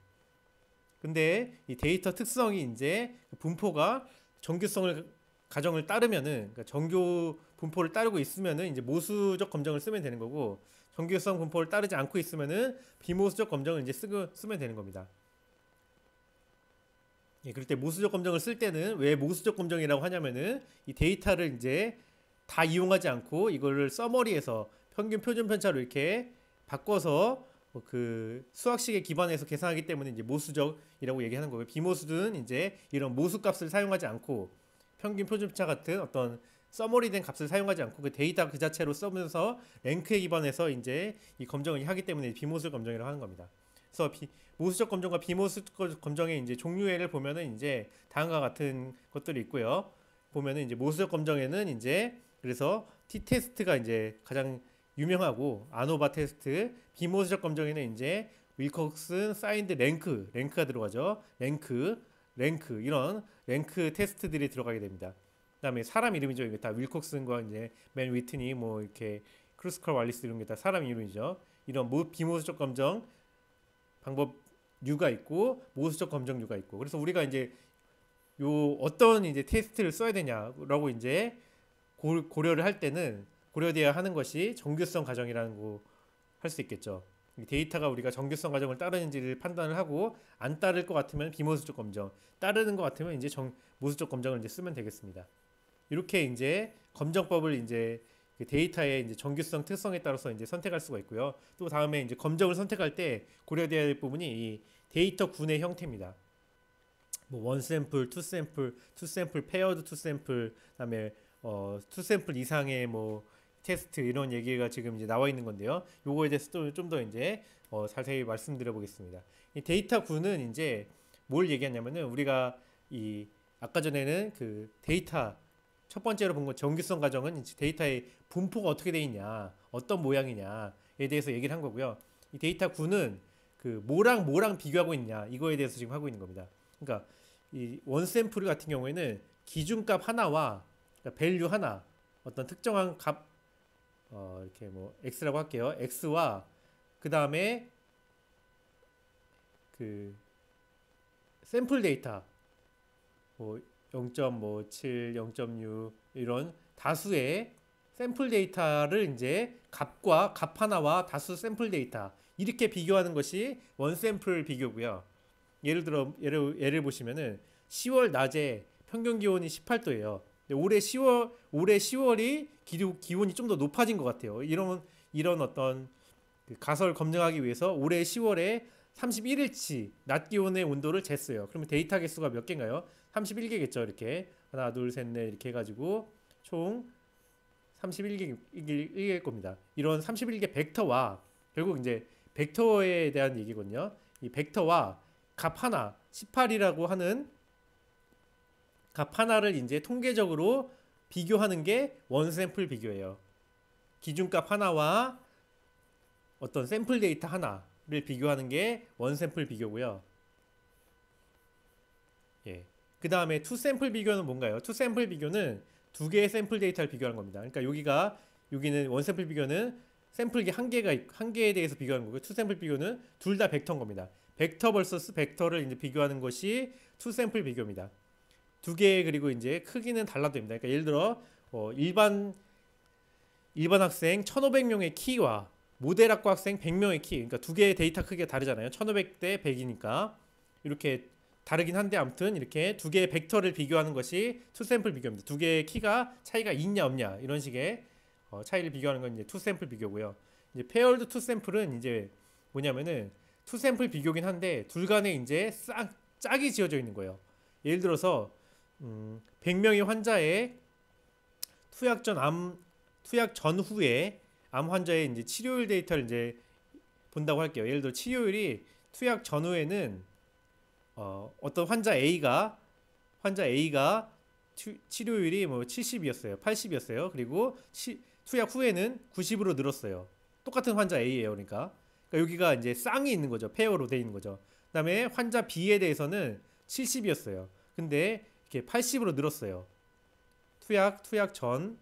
근데 이 데이터 특성이 이제 분포가 정규성을 가정을 따르면은, 그러니까 정규 분포를 따르고 있으면은 이제 모수적 검정을 쓰면 되는 거고, 정규성 분포를 따르지 않고 있으면은 비모수적 검정을 이제 쓰면 되는 겁니다. 예, 그럴 때 모수적 검정을 쓸 때는 왜 모수적 검정이라고 하냐면은 이 데이터를 이제 다 이용하지 않고 이거를 서머리에서 평균 표준 편차로 이렇게 바꿔서 그 수학식에 기반해서 계산하기 때문에 이제 모수적이라고 얘기하는 거고요. 비모수는 이제 이런 모수 값을 사용하지 않고 평균 표준 편차 같은 어떤 서머리된 값을 사용하지 않고 그 데이터 그 자체로 써면서 랭크에 기반해서 이제 이 검정을 하기 때문에 비모수 검정이라고 하는 겁니다. 그래서 모수적 검정과 비모수적 검정의 이제 종류를 보면은 이제 다음과 같은 것들이 있고요. 보면은 이제 모수적 검정에는 이제 그래서 T 테스트가 이제 가장 유명하고 아노바 테스트, 비모수적 검정에는 이제 윌콕슨, 사인드, 랭크가 들어가죠. 랭크 이런 랭크 테스트들이 들어가게 됩니다. 그다음에 사람 이름이죠. 이게 다 윌콕슨과 이제 맨 위트니 뭐 이렇게 크루스컬 왈리스 이런 게 다 사람 이름이죠. 이런 비모수적 검정 방법류가 있고 모수적 검정류가 있고 그래서 우리가 이제 요 어떤 이제 테스트를 써야 되냐라고 이제 고려를 할 때는 고려돼야 하는 것이 정규성 가정이라는 거 할 수 있겠죠. 데이터가 우리가 정규성 가정을 따르는지를 판단을 하고 안 따를 것 같으면 비모수적 검정, 따르는 것 같으면 이제 모수적 검정을 이제 쓰면 되겠습니다. 이렇게 이제 검정법을 이제 데이터의 이제 정규성 특성에 따라서 이제 선택할 수가 있고요. 또 다음에 이제 검정을 선택할 때 고려돼야 될 부분이 이 데이터 군의 형태입니다. 뭐 원 샘플, 투 샘플, 페어드 투 샘플, 그다음에 투 샘플 이상의 뭐 테스트 이런 얘기가 지금 이제 나와 있는 건데요. 요거에 대해서 좀 더 이제 자세히 말씀드려 보겠습니다. 이 데이터 군은 이제 뭘 얘기하냐면은 우리가 이 아까 전에는 그 데이터 첫 번째로 본 건 정규성 가정은 데이터의 분포가 어떻게 돼 있냐, 어떤 모양이냐에 대해서 얘기를 한 거고요. 이 데이터 군은 그 뭐랑 비교하고 있냐 이거에 대해서 지금 하고 있는 겁니다. 그러니까 이 원샘플 같은 경우에는 기준값 하나와 그러니까 밸류 하나 어떤 특정한 값 이렇게 뭐 x라고 할게요. x와 그 다음에 그 샘플 데이터 뭐 0.7, 0.6 이런 다수의 샘플 데이터를 이제 값 하나와 다수 샘플 데이터 이렇게 비교하는 것이 원 샘플 비교고요. 예를 들어 예를 보시면은 10월 낮에 평균 기온이 18도예요. 올해 10월이 기온이 좀 더 높아진 것 같아요. 이런 어떤 그 가설 검증하기 위해서 올해 10월에 31일치 낮 기온의 온도를 쟀어요. 그러면 데이터 개수가 몇 개인가요? 31개겠죠. 이렇게 하나, 둘, 셋, 넷 이렇게 해가지고 총 31개일 겁니다. 이런 31개 벡터와 결국 이제 벡터에 대한 얘기거든요. 이 벡터와 값 하나 18이라고 하는 값 하나를 이제 통계적으로 비교하는 게 원샘플 비교예요. 기준값 하나와 어떤 샘플 데이터 하나를 비교하는 게 원샘플 비교고요. 예. 그 다음에 투샘플 비교는 뭔가요? 투샘플 비교는 두 개의 샘플 데이터를 비교하는 겁니다. 그러니까 여기는 원샘플 비교는 샘플 한 개에 대해서 비교하는 거고요. 투샘플 비교는 둘 다 벡터인 겁니다. 벡터 vs 벡터를 이제 비교하는 것이 투샘플 비교입니다. 두 개 그리고 이제 크기는 달라도 됩니다. 그러니까 예를 들어 일반 학생 1,500명의 키와 모델학과 학생 100명의 키, 그러니까 두 개의 데이터 크기가 다르잖아요. 1,500대 100이니까 이렇게 다르긴 한데 아무튼 이렇게 두 개의 벡터를 비교하는 것이 투샘플 비교입니다. 두 개의 키가 차이가 있냐 없냐 이런 식의 차이를 비교하는 건 이제 투샘플 비교고요. 이제 페어드 투샘플은 이제 뭐냐면은 투샘플 비교긴 한데 둘 간에 이제 짝이 지어져 있는 거예요. 예를 들어서 100명의 환자의 투약 전후에 암 환자의 이제 치료율 데이터를 이제 본다고 할게요. 예를 들어 치료율이 투약 전후에는 어떤 환자 A가 치료율이 뭐 70이었어요. 80이었어요. 그리고 투약 후에는 90으로 늘었어요. 똑같은 환자 A예요. 그러니까 여기가 이제 쌍이 있는 거죠. 페어로 돼 있는 거죠. 그다음에 환자 B에 대해서는 70이었어요. 근데 이렇게 80으로 늘었어요. 투약 전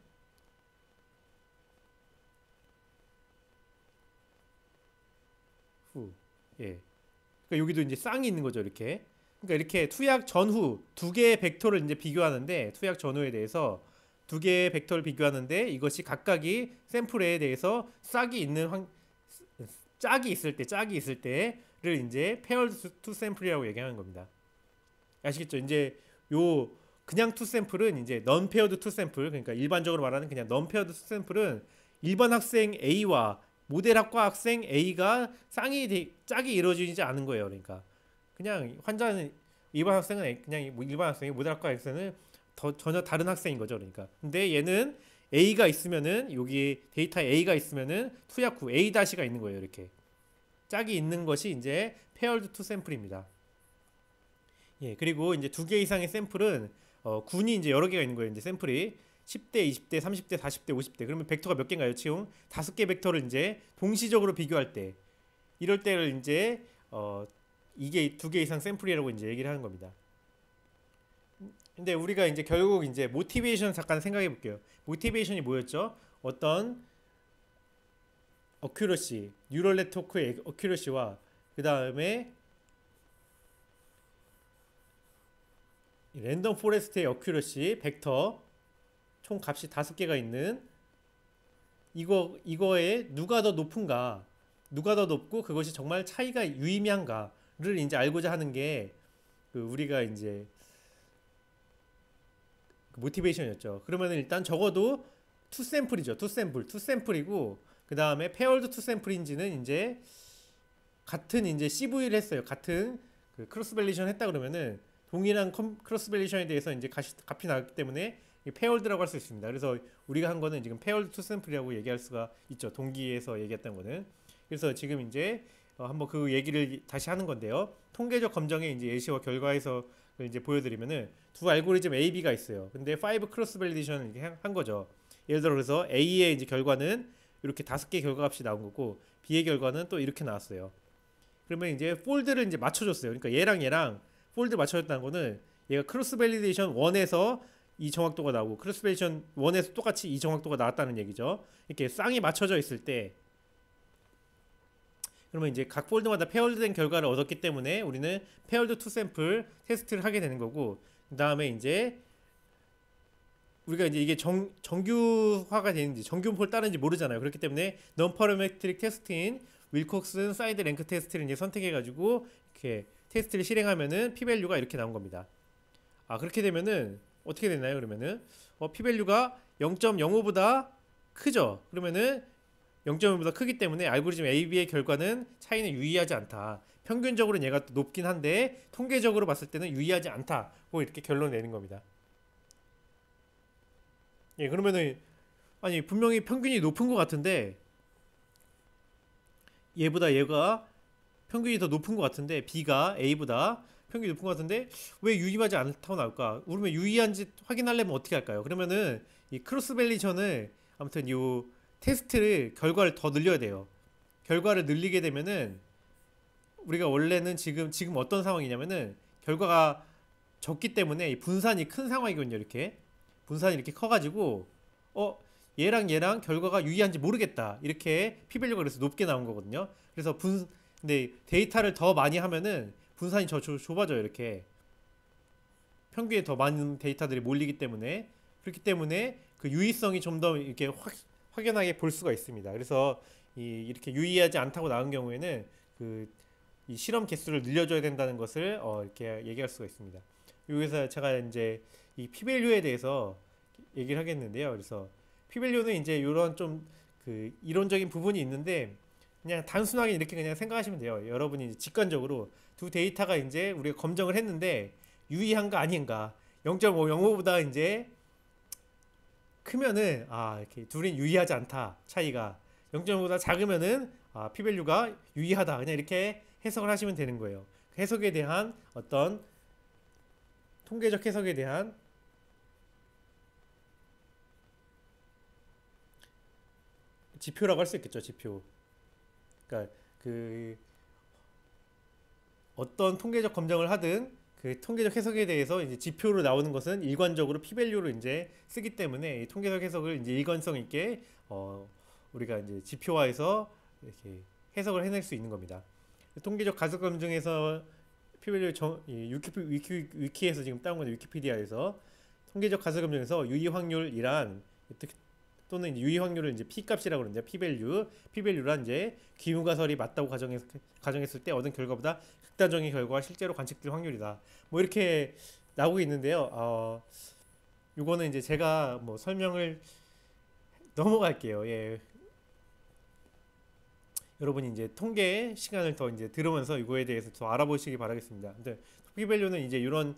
후. 예. 그러니까 여기도 이제 쌍이 있는 거죠. 이렇게. 그러니까 이렇게 투약 전후 두 개의 벡터를 이제 비교하는데 투약 전후에 대해서 두 개의 벡터를 비교하는데 이것이 각각이 샘플에 대해서 짝이 있을 때를 이제 페어드 투 샘플이라고 얘기하는 겁니다. 아시겠죠? 이제 요 그냥 투 샘플은 이제 넌 페어드 투 샘플, 그러니까 일반적으로 말하는 그냥 넌 페어드 투 샘플은 일반 학생 A와 모델 학과 학생 A가 짝이 이루어지지 않은 거예요. 그러니까 그냥 환자는 일반 학생은 그냥 일반 학생이 모델 학과 학생은 전혀 다른 학생인 거죠. 그러니까 근데 얘는 A가 있으면은 여기 데이터 A가 있으면은 투약 후 A 다시가 있는 거예요. 이렇게 짝이 있는 것이 이제 페어드 투 샘플입니다. 예, 그리고 이제 두 개 이상의 샘플은 군이 이제 여러 개가 있는 거예요. 이제 샘플이 10대, 20대, 30대, 40대, 50대. 그러면 벡터가 몇 개인가요? 치용 다섯 개 벡터를 이제 동시적으로 비교할 때 이럴 때를 이제 이게 두 개 이상 샘플이라고 이제 얘기를 하는 겁니다. 근데 우리가 이제 결국 이제 모티베이션 잠깐 생각해 볼게요. 모티베이션이 뭐였죠? 어떤 어큐러시, 뉴럴 네트워크의 어큐러시와 그 다음에 랜덤 포레스트의 어큐러시 벡터 총 값이 5개가 있는 이거에 누가 더 높은가, 누가 더 높고 그것이 정말 차이가 유의미한가를 이제 알고자 하는 게 우리가 이제 모티베이션이었죠. 그러면 일단 적어도 투 샘플이죠. 투 샘플이고 그 다음에 페어드 투 샘플인지는 이제 같은 이제 CV를 했어요. 같은 크로스 밸리션 했다 그러면은 동일한 크로스 밸리션에 대해서 이제 값이 나왔기 때문에 페어드라고 할 수 있습니다. 그래서 우리가 한 거는 지금 페어드 투 샘플이라고 얘기할 수가 있죠. 동기에서 얘기했던 거는. 그래서 지금 이제 한번 그 얘기를 다시 하는 건데요. 통계적 검정의 이제 예시와 결과에서 이제 보여드리면은 두 알고리즘 A, B가 있어요. 근데 5 크로스 밸리데이션을 이렇게 한 거죠. 예를 들어 그래서 A의 이제 결과는 이렇게 5개 결과값이 나온 거고 B의 결과는 또 이렇게 나왔어요. 그러면 이제 폴드를 이제 맞춰줬어요. 그러니까 얘랑 폴드 맞춰줬다는 거는 얘가 크로스 밸리데이션 1에서 이 정확도가 나오고 크로스 밸리데이션 1에서 똑같이 이 정확도가 나왔다는 얘기죠. 이렇게 쌍이 맞춰져 있을 때 그러면 이제 각 폴드마다 페어드된 결과를 얻었기 때문에 우리는 페어드 투 샘플 테스트를 하게 되는 거고 그 다음에 이제 우리가 이제 이게 정규화가 되는지 정규분포를 따르는지 모르잖아요. 그렇기 때문에 non parametric 테스트인 윌콕슨 사이드 랭크 테스트를 이제 선택해가지고 이렇게 테스트를 실행하면은 p-value가 이렇게 나온 겁니다. 그렇게 되면은 어떻게 되나요? 그러면은 p-value가 0.05보다 크죠. 그러면은 0.5보다 크기 때문에 알고리즘 AB의 결과는 차이는 유의하지 않다. 평균적으로는 얘가 높긴 한데 통계적으로 봤을 때는 유의하지 않다. 뭐 이렇게 결론 내는 겁니다. 예, 그러면은 아니 분명히 평균이 높은 것 같은데 얘보다 얘가 평균이 더 높은 것 같은데 B가 A보다 평균이 높은 것 같은데 왜 유의하지 않다고 나올까? 그러면 유의한지 확인하려면 어떻게 할까요? 그러면은 이 크로스 밸리션을 아무튼 요 테스트를 결과를 더 늘려야 돼요. 결과를 늘리게 되면은 우리가 원래는 지금 어떤 상황이냐면은 결과가 적기 때문에 이 분산이 큰 상황이거든요. 이렇게 분산이 이렇게 커가지고 얘랑 결과가 유의한지 모르겠다. 이렇게 p-value가 그래서 높게 나온 거거든요. 그래서 근데 데이터를 더 많이 하면은 분산이 좁아져요. 이렇게 평균에 더 많은 데이터들이 몰리기 때문에 그렇기 때문에 그 유의성이 좀 더 이렇게 확연하게 볼 수가 있습니다. 그래서 이렇게 유의하지 않다고 나온 경우에는 이 실험 개수를 늘려줘야 된다는 것을 이렇게 얘기할 수가 있습니다. 여기서 제가 이제 이 p-value에 대해서 얘기를 하겠는데요. 그래서 p-value는 이제 이런 좀 이론적인 부분이 있는데 그냥 단순하게 이렇게 그냥 생각하시면 돼요. 여러분이 이제 직관적으로 두 데이터가 이제 우리가 검정을 했는데 유의한가 아닌가 0.5보다 이제 크면은 이렇게 둘이 유의하지 않다 차이가 0.5보다 작으면은 p-value가 유의하다 그냥 이렇게 해석을 하시면 되는 거예요. 해석에 대한 어떤 통계적 해석에 대한 지표라고 할 수 있겠죠. 지표. 그러니까 어떤 통계적 검정을 하든 그 통계적 해석에 대해서 이제 지표로 나오는 것은 일관적으로 p-value로 이제 쓰기 때문에 이 통계적 해석을 이제 일관성 있게 우리가 이제 지표화해서 이렇게 해석을 해낼 수 있는 겁니다. 통계적 가속 검증에서 피밸류 위키에서 지금 따온 건데 위키피디아에서 통계적 가설 검증에서 유의 확률이란 또는 이제 유의 확률을 이제 p 값이라고 그러는데 피밸류란 이제 기후가설이 맞다고 가정했을 때 얻은 결과보다 극단적인 결과가 실제로 관측될 확률이다. 뭐 이렇게 나오고 있는데요. 요거는 이제 제가 뭐 설명을 넘어갈게요. 예. 여러분이 이제 통계 시간을 더 이제 들으면서 이거에 대해서 더 알아보시기 바라겠습니다. 근데 피밸류는 이제 이런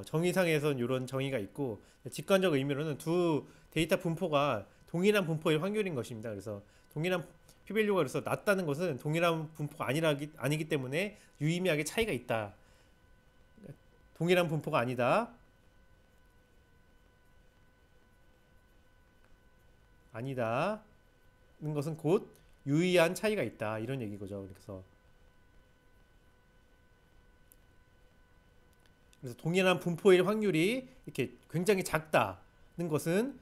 정의상에서는 이런 정의가 있고 직관적 의미로는 두 데이터 분포가 동일한 분포의 확률인 것입니다. 그래서 동일한 피밸류가 그래서 낮다는 것은 동일한 분포가 아니기 때문에 유의미하게 차이가 있다. 동일한 분포가 아니다는 것은 곧 유의한 차이가 있다 이런 얘기거죠. 그래서 동일한 분포의 확률이 이렇게 굉장히 작다는 것은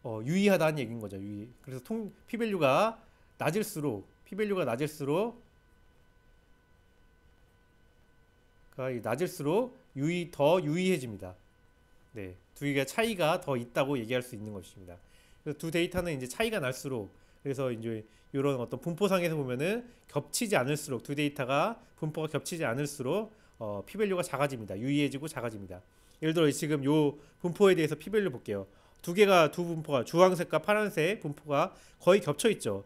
유의하다는 얘기인 거죠. 그래서 피밸류가 낮을수록 더 유의해집니다. 네, 두 개가 차이가 더 있다고 얘기할 수 있는 것입니다. 그래서 두 데이터는 이제 차이가 날수록 그래서 이제 이런 어떤 분포상에서 보면은 두 데이터가 분포가 겹치지 않을수록 피밸류가 작아집니다. 유의해지고 작아집니다. 예를 들어 지금 요 분포에 대해서 피밸류 볼게요. 두 분포가 주황색과 파란색 분포가 거의 겹쳐 있죠.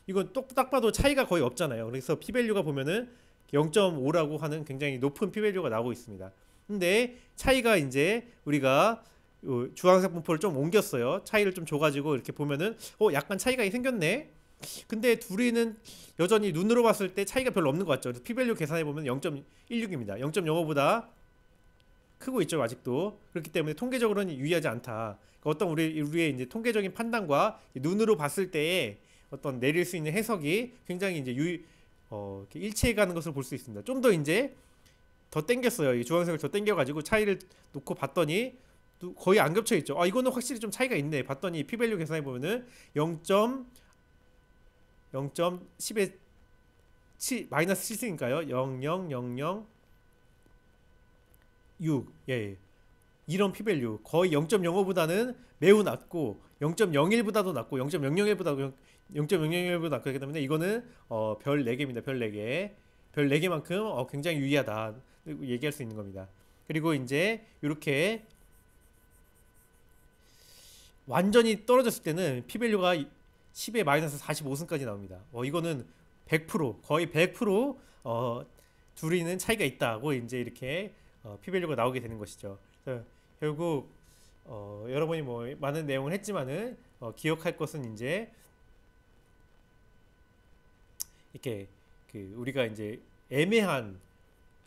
이건 딱 봐도 차이가 거의 없잖아요. 그래서 피밸류가 보면은 0.5라고 하는 굉장히 높은 피밸류가 나오고 있습니다. 근데 차이가 이제 우리가 주황색 분포를 좀 옮겼어요. 차이를 좀 줘가지고 이렇게 보면은 약간 차이가 생겼네. 근데 둘이는 여전히 눈으로 봤을 때 차이가 별로 없는 것 같죠. 그래서 피밸류 계산해 보면 0.16입니다. 0.05보다 크고 있죠 아직도. 그렇기 때문에 통계적으로는 유의하지 않다. 그러니까 어떤 우리의 이제 통계적인 판단과 눈으로 봤을 때의 어떤 내릴 수 있는 해석이 굉장히 이제 이렇게 일치해가는 것을 볼 수 있습니다. 좀 더 이제 더 땡겼어요. 이 주황색을 더 땡겨가지고 차이를 놓고 봤더니 거의 안 겹쳐 있죠. 이거는 확실히 좀 차이가 있네. 봤더니 피밸류 계산해 보면은 0.10에 마이너스 7이니까요. 0.0006 예. 이런 피밸류 거의 0.05보다는 매우 낮고 0.01보다도 낮고 0.001보다 낮기 때문에 이거는 별 4개입니다. 별 4개. 별 4개만큼 굉장히 유의하다 얘기할 수 있는 겁니다. 그리고 이제 이렇게 완전히 떨어졌을 때는 피밸류가 10에 마이너스 45승까지 나옵니다. 이거는 100% 거의 100% 둘이는 차이가 있다고 이제 이렇게 피밸류가 나오게 되는 것이죠. 그래서 결국 여러분이 뭐 많은 내용을 했지만은 기억할 것은 이제 이렇게 우리가 이제 애매한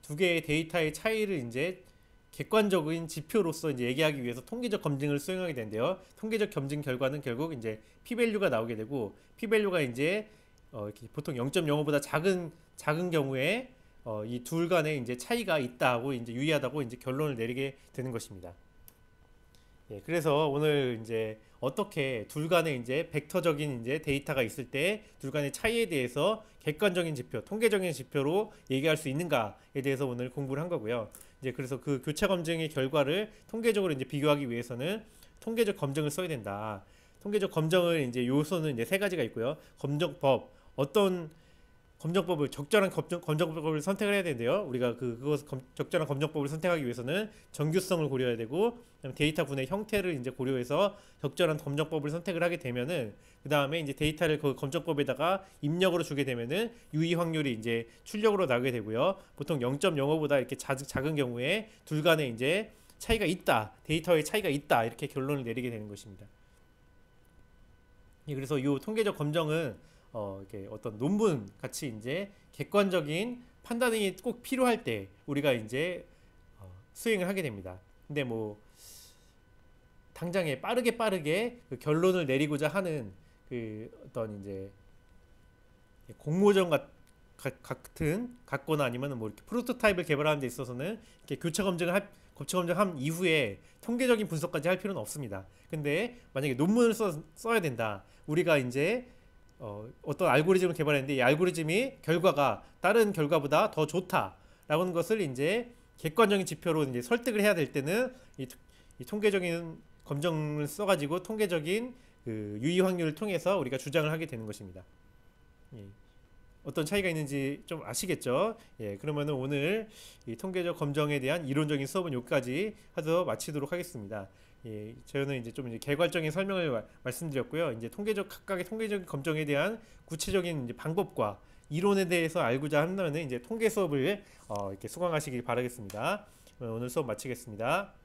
두 개의 데이터의 차이를 이제 객관적인 지표로서 이제 얘기하기 위해서 통계적 검증을 수행하게 되는데요. 통계적 검증 결과는 결국 이제 피밸류가 나오게 되고 피밸류가 이제 이렇게 보통 0.05보다 작은 경우에 이 둘 간에 이제 차이가 있다고 이제 유의하다고 이제 결론을 내리게 되는 것입니다. 예, 그래서 오늘 이제 어떻게 둘 간에 이제 벡터적인 이제 데이터가 있을 때 둘 간의 차이에 대해서 객관적인 지표, 통계적인 지표로 얘기할 수 있는가에 대해서 오늘 공부를 한 거고요. 이제 그래서 그 교차 검증의 결과를 통계적으로 이제 비교하기 위해서는 통계적 검증을 써야 된다. 통계적 검증을 이제 요소는 이제 3가지가 있고요. 검정법, 어떤 검정법을 적절한 검정법을 선택을 해야 되는데요. 우리가 적절한 검정법을 선택하기 위해서는 정규성을 고려해야 되고 데이터 분의 형태를 이제 고려해서 적절한 검정법을 선택을 하게 되면은 그 다음에 이제 데이터를 그 검정법에다가 입력으로 주게 되면은 유의 확률이 이제 출력으로 나오게 되고요. 보통 0.05보다 이렇게 작은 경우에 둘 간에 이제 차이가 있다, 데이터의 차이가 있다 이렇게 결론을 내리게 되는 것입니다. 예, 그래서 이 통계적 검정은 이렇게 어떤 논문 같이 이제 객관적인 판단이 꼭 필요할 때 우리가 이제 수행을 하게 됩니다. 근데 뭐 당장에 빠르게 그 결론을 내리고자 하는 그 어떤 이제 공모전 같거나 아니면 뭐 이렇게 프로토타입을 개발하는 데 있어서는 이렇게 교차 검증한 이후에 통계적인 분석까지 할 필요는 없습니다. 근데 만약에 논문을 써야 된다. 우리가 이제 어떤 알고리즘을 개발했는데 이 알고리즘이 결과가 다른 결과보다 더 좋다라는 것을 이제 객관적인 지표로 이제 설득을 해야 될 때는 이 통계적인 검정을 써가지고 통계적인 그 유의 확률을 통해서 우리가 주장을 하게 되는 것입니다. 예. 어떤 차이가 있는지 좀 아시겠죠? 예, 그러면은 오늘 이 통계적 검정에 대한 이론적인 수업은 여기까지 하도록 마치도록 하겠습니다. 예, 저는 이제 좀 이제 개괄적인 설명을 말씀드렸고요. 이제 각각의 통계적 검정에 대한 구체적인 이제 방법과 이론에 대해서 알고자 한다면 이제 통계 수업을 이렇게 수강하시길 바라겠습니다. 오늘 수업 마치겠습니다.